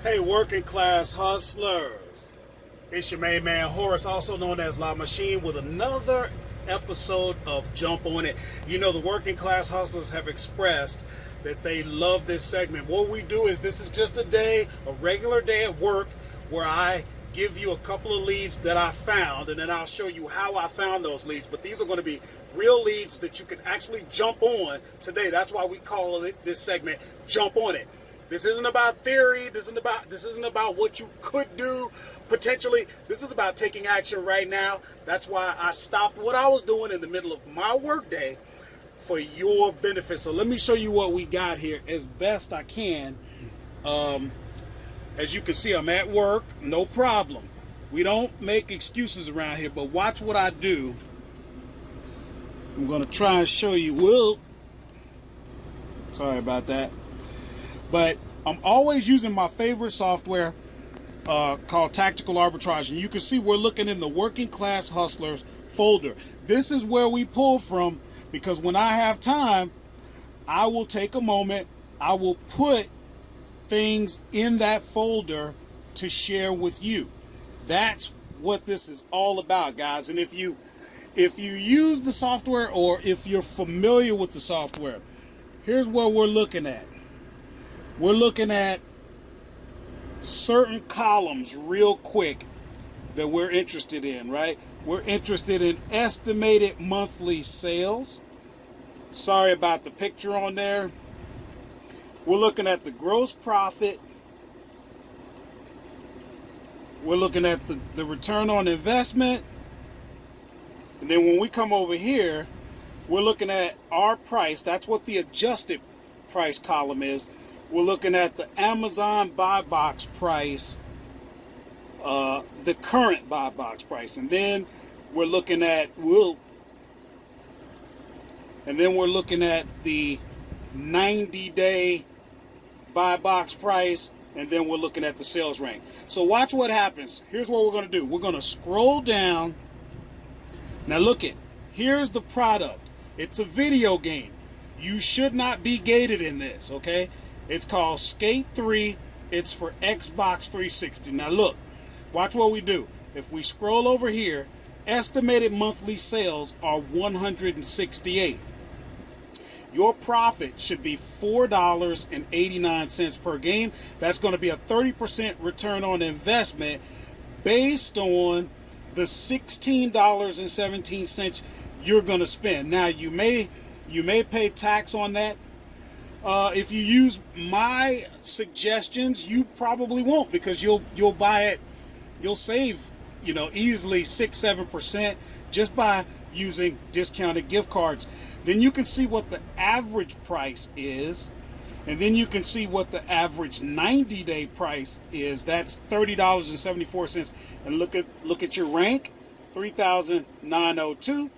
Hey, working class hustlers. It's your main man Horace, also known as La Machine, with another episode of Jump On It. You know, the working class hustlers have expressed that they love this segment. What we do is, this is just a regular day at work, where I give you a couple of leads that I found, and then I'll show you how I found those leads. But these are going to be real leads that you can actually jump on today. That's why we call it, this segment, Jump On It. This isn't about theory. This isn't about what you could do potentially. This is about taking action right now. That's why I stopped what I was doing in the middle of my workday for your benefit. So let me show you what we got here as best I can. As you can see, I'm at work, no problem. We don't make excuses around here, but watch what I do. I'm gonna try and show you. Sorry about that. But I'm always using my favorite software called Tactical Arbitrage. And you can see we're looking in the Working Class Hustlers folder. This is where we pull from, because when I have time, I will take a moment, I will put things in that folder to share with you. That's what this is all about, guys. And if you use the software, or if you're familiar with the software, here's what we're looking at. We're looking at certain columns real quick that we're interested in, right? We're interested in estimated monthly sales. Sorry about the picture on there. We're looking at the gross profit. We're looking at the return on investment. And then when we come over here, we're looking at our price. That's what the adjusted price column is. We're looking at the Amazon buy box price, the current buy box price, and then we're looking at the 90-day buy box price, and then we're looking at the sales rank. So watch what happens. Here's what we're going to do. We're going to scroll down. Now look it. Here's the product. It's a video game. You should not be gated in this, okay? It's called Skate 3. It's for Xbox 360. Now look, watch what we do. If we scroll over here, estimated monthly sales are 168. Your profit should be $4.89 per game. That's going to be a 30% return on investment based on the $16.17 you're going to spend. Now you may pay tax on that. If you use my suggestions, you probably won't, because you'll buy it, you'll save, easily 6-7% just by using discounted gift cards. Then you can see what the average price is, and then you can see what the average 90-day price is. That's $30.74. And look at your rank, 3,902.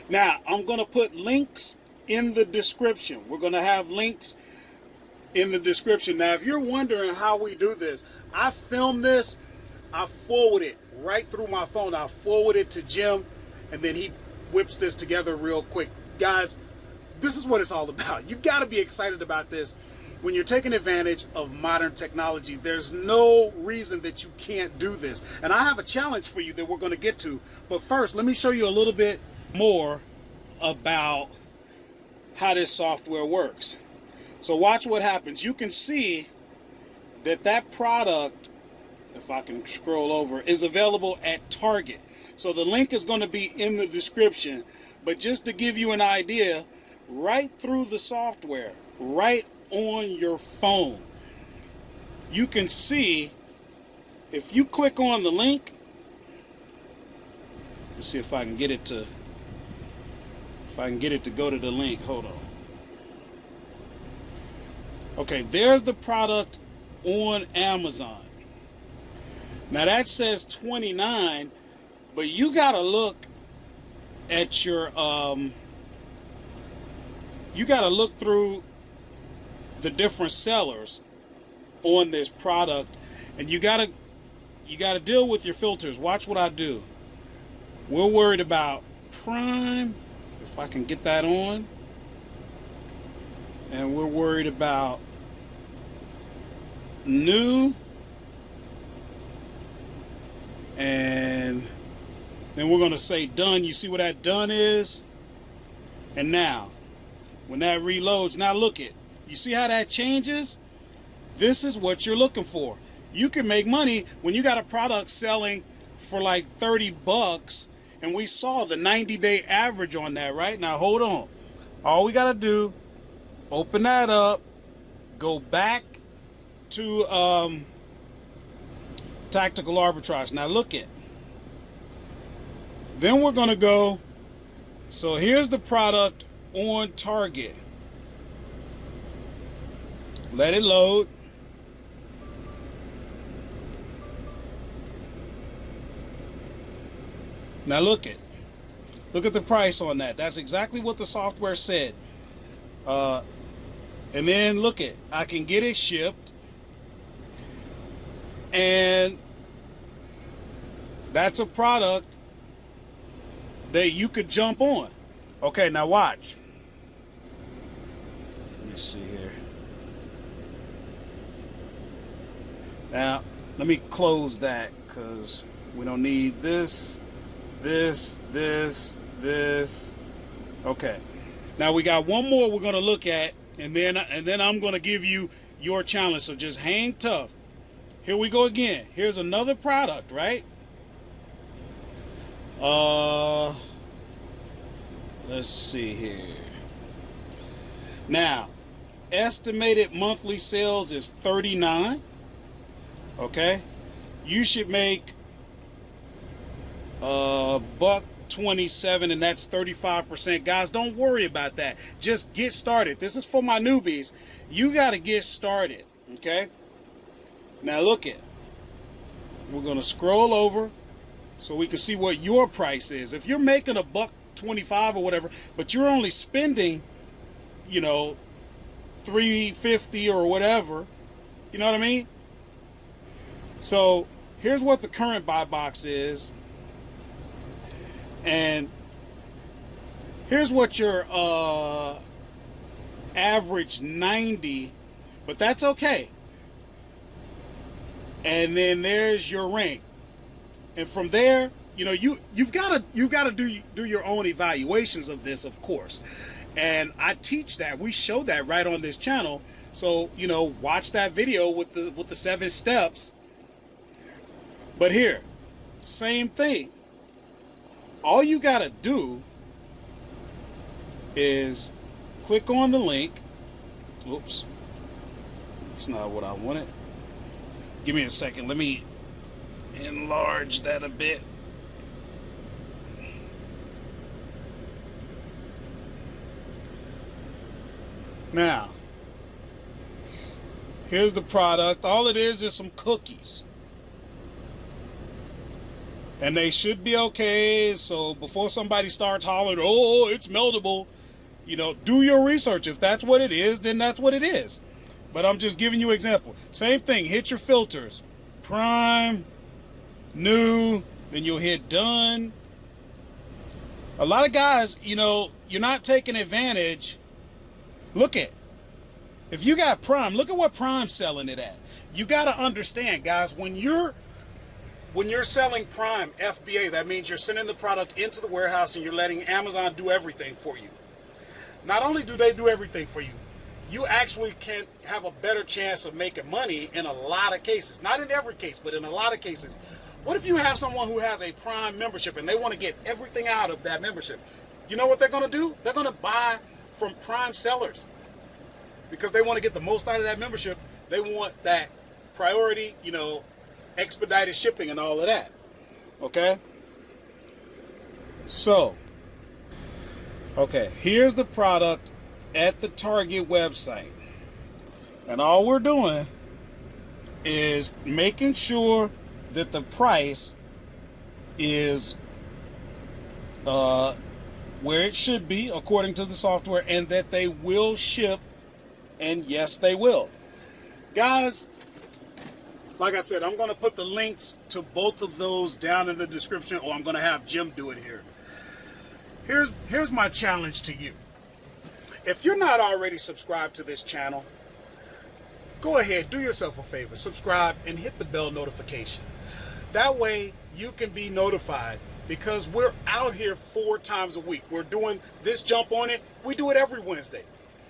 Now I'm going to put links in the description. We're going to have links in the description. Now, if you're wondering how we do this, I film this, I forward it right through my phone. I forward it to Jim, and then he whips this together real quick. Guys, this is what it's all about. You got to be excited about this. When you're taking advantage of modern technology, there's no reason that you can't do this. And I have a challenge for you that we're going to get to. But first, let me show you a little bit more about how this software works. So watch what happens. You can see that product, if I can scroll over, is available at Target. So the link is going to be in the description. But just to give you an idea, right through the software, right on your phone, you can see, if you click on the link, let's see if I can get it to go to the link. Hold on. Okay, there's the product on Amazon. Now that says 29, but you got to look at your you got to look through the different sellers on this product, and you got to deal with your filters. Watch what I do. We're worried about Prime, if I can get that on. And we're worried about new, and then we're going to say done. You see what that done is? And now, when that reloads, now look it. You see how that changes? This is what you're looking for. You can make money when you got a product selling for like 30 bucks, and we saw the 90-day average on that, right? Now hold on. All we got to do, open that up, go back to Tactical Arbitrage. Now look it. Then we're going to go, so here's the product on target. Let it load. Now look at the price on that. That's exactly what the software said. And then look at, I can get it shipped, and that's a product that you could jump on. Okay, now watch. Let me see here. Now, let me close that because we don't need this. Okay. Now we got one more we're going to look at, and then I'm going to give you your challenge. So just hang tough. Here we go again. Here's another product, right? Let's see here. Now, estimated monthly sales is 39. Okay? You should make $127, and that's 35%. Guys, don't worry about that. Just get started. This is for my newbies. You got to get started. Okay? Now look it. We're going to scroll over so we can see what your price is. If you're making $1.25 or whatever, but you're only spending, you know, $3.50 or whatever, you know what I mean? So here's what the current buy box is, and here's what your average 90, but that's okay. And then there's your rank, and from there, you know, you've got to do your own evaluations of this, of course. And I teach that. We show that right on this channel. So, you know, watch that video with the 7 steps. But here, same thing. All you got to do is click on the link. Oops. That's not what I wanted. Give me a second. Let me enlarge that a bit. Now, here's the product. All it is some cookies. And they should be okay. So before somebody starts hollering, oh, it's meltable, you know, do your research. If that's what it is, then that's what it is. But I'm just giving you an example. Same thing. Hit your filters. Prime, new, then you'll hit done. A lot of guys, you know, you're not taking advantage. Look at, if you got Prime, look at what Prime's selling it at. You got to understand, guys, when you're selling Prime FBA, that means you're sending the product into the warehouse and you're letting Amazon do everything for you. Not only do they do everything for you, you actually can have a better chance of making money in a lot of cases. Not in every case, but in a lot of cases. What if you have someone who has a Prime membership and they want to get everything out of that membership? You know what they're going to do? They're going to buy from Prime sellers because they want to get the most out of that membership. They want that priority, you know, expedited shipping and all of that. Okay? So, okay, here's the product at the Target website. And all we're doing is making sure that the price is where it should be according to the software, and that they will ship, and yes, they will. Guys, like I said, I'm going to put the links to both of those down in the description, or I'm going to have Jim do it here. Here's my challenge to you. If you're not already subscribed to this channel, go ahead, do yourself a favor, subscribe and hit the bell notification. That way you can be notified, because we're out here 4 times a week. We're doing this Jump On It. We do it every Wednesday.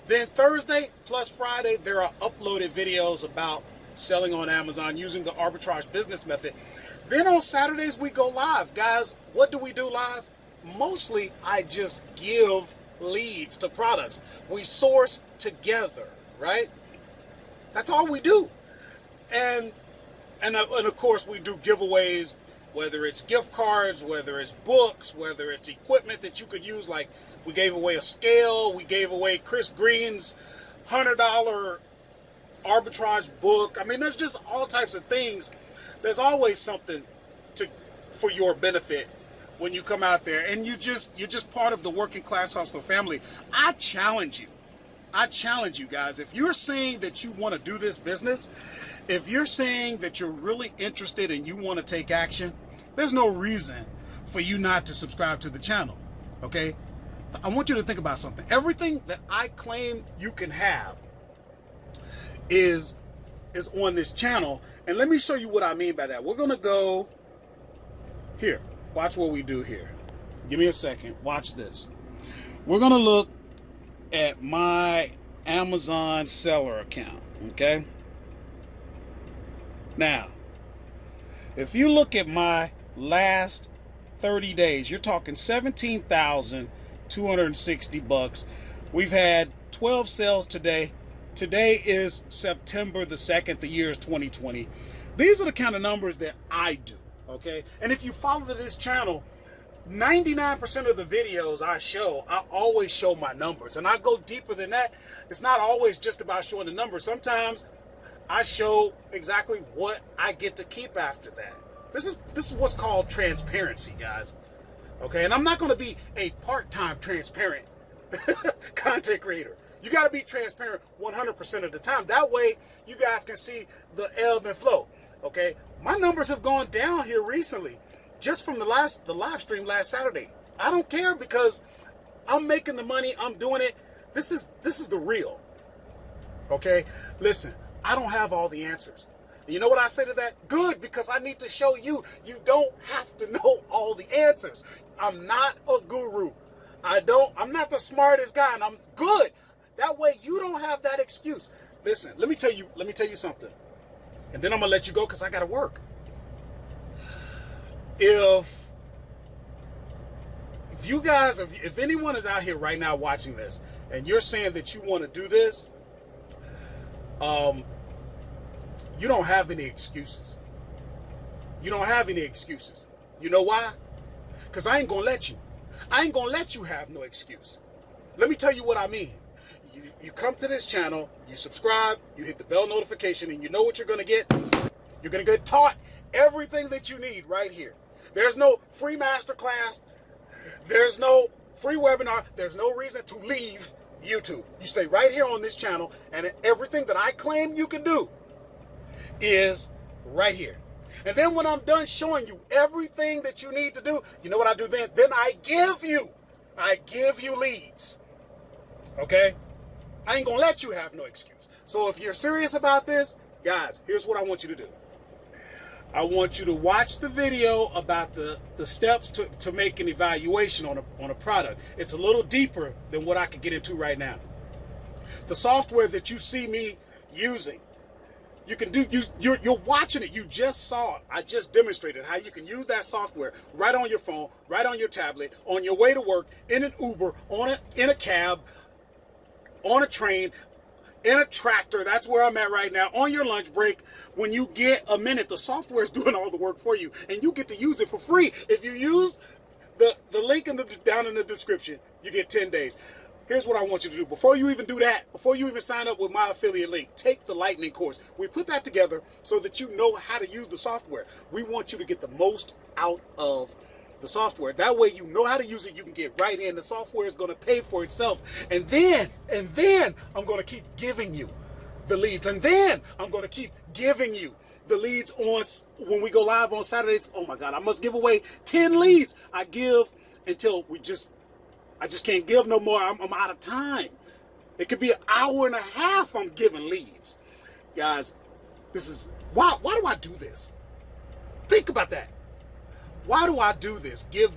Then Thursday plus Friday, there are uploaded videos about selling on Amazon using the arbitrage business method. Then on Saturdays, we go live. Guys, what do we do live? Mostly, I just give leads to products. We source together, right? That's all we do. And of course, we do giveaways, whether it's gift cards, whether it's books, whether it's equipment that you could use. Like, we gave away a scale, we gave away Chris Green's $100 arbitrage book. I mean, there's just all types of things. There's always something for your benefit when you come out there, and you're just part of the working class hustler family. I challenge you guys, if you're saying that you want to do this business, if you're saying that you're really interested and you want to take action, there's no reason for you not to subscribe to the channel. Okay, I want you to think about something. Everything that I claim you can have is on this channel. And let me show you what I mean by that. We're going to go here. Watch what we do here. Give me a second. Watch this. We're going to look at my Amazon seller account. Okay. Now, if you look at my last 30 days, you're talking 17,260 bucks. We've had 12 sales today. Today is September the 2nd. The year is 2020. These are the kind of numbers that I do, okay? And if you follow this channel, 99% of the videos I always show my numbers. And I go deeper than that. It's not always just about showing the numbers. Sometimes I show exactly what I get to keep after that. This is what's called transparency, guys. Okay, and I'm not going to be a part-time transparent content creator. You got to be transparent 100% of the time. That way, you guys can see the ebb and flow. Okay, my numbers have gone down here recently, just from the live stream last Saturday. I don't care, because I'm making the money. I'm doing it. This is the real. Okay, listen. I don't have all the answers. You know what I say to that? Good, because I need to show you. You don't have to know all the answers. I'm not a guru. I'm not the smartest guy, and I'm good. That way you don't have that excuse. Listen, let me tell you something. And then I'm gonna let you go, because I gotta work. If you guys, if anyone is out here right now watching this and you're saying that you want to do this, you don't have any excuses. You don't have any excuses. You know why? Because I ain't gonna let you. I ain't gonna let you have no excuse. Let me tell you what I mean. You come to this channel, you subscribe, you hit the bell notification, and you know what you're gonna get? You're gonna get taught everything that you need right here. There's no free masterclass. There's no free webinar. There's no reason to leave YouTube. You stay right here on this channel, and everything that I claim you can do is right here. And then when I'm done showing you everything that you need to do, you know what I do then? Then I give you leads. Okay? I ain't gonna let you have no excuse. So if you're serious about this, guys, here's what I want you to do. I want you to watch the video about the steps to make an evaluation on a product. It's a little deeper than what I could get into right now. The software that you see me using, you can do, you're watching it. You just saw it. I just demonstrated how you can use that software right on your phone, right on your tablet, on your way to work, in an Uber, in a cab, on a train, in a tractor. That's where I'm at right now. On your lunch break, when you get a minute, the software is doing all the work for you, and you get to use it for free. If you use the link down in the description, you get 10 days. Here's what I want you to do. Before you even do that, before you even sign up with my affiliate link, take the Lightning course. We put that together so that you know how to use the software. We want you to get the most out of the software. That way you know how to use it. You can get right in. The software is going to pay for itself. And then I'm going to keep giving you the leads. And then I'm going to keep giving you the leads when we go live on Saturdays. Oh my God, I must give away 10 leads. I give until I just can't give no more. I'm out of time. It could be an hour and a half I'm giving leads. Guys, this is, why do I do this? Think about that. Why do I do this? Give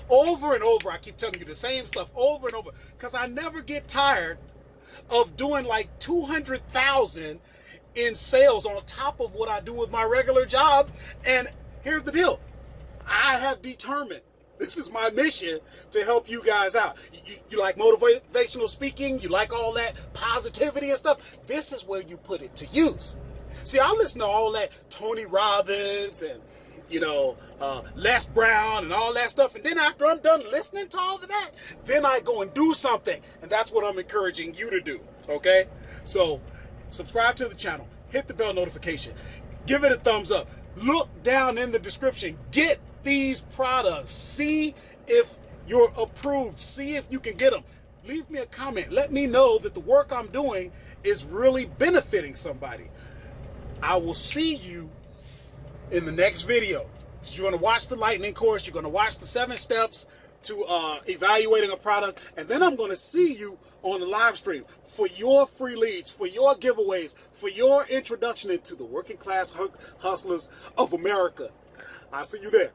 over and over. I keep telling you the same stuff over and over because I never get tired of doing like 200,000 in sales on top of what I do with my regular job. And here's the deal. I have determined, this is my mission, to help you guys out. You like motivational speaking, you like all that positivity and stuff. This is where you put it to use. See, I listen to all that Tony Robbins and, Les Brown and all that stuff. And then after I'm done listening to all of that, then I go and do something. And that's what I'm encouraging you to do, okay? So subscribe to the channel, hit the bell notification, give it a thumbs up. Look down in the description, get these products, see if you're approved, see if you can get them. Leave me a comment, let me know that the work I'm doing is really benefiting somebody. I will see you in the next video. You're going to watch the lightning course, you're going to watch the 7 steps to evaluating a product, and then I'm going to see you on the live stream for your free leads, for your giveaways, for your introduction into the working class hustlers of America. I'll see you there.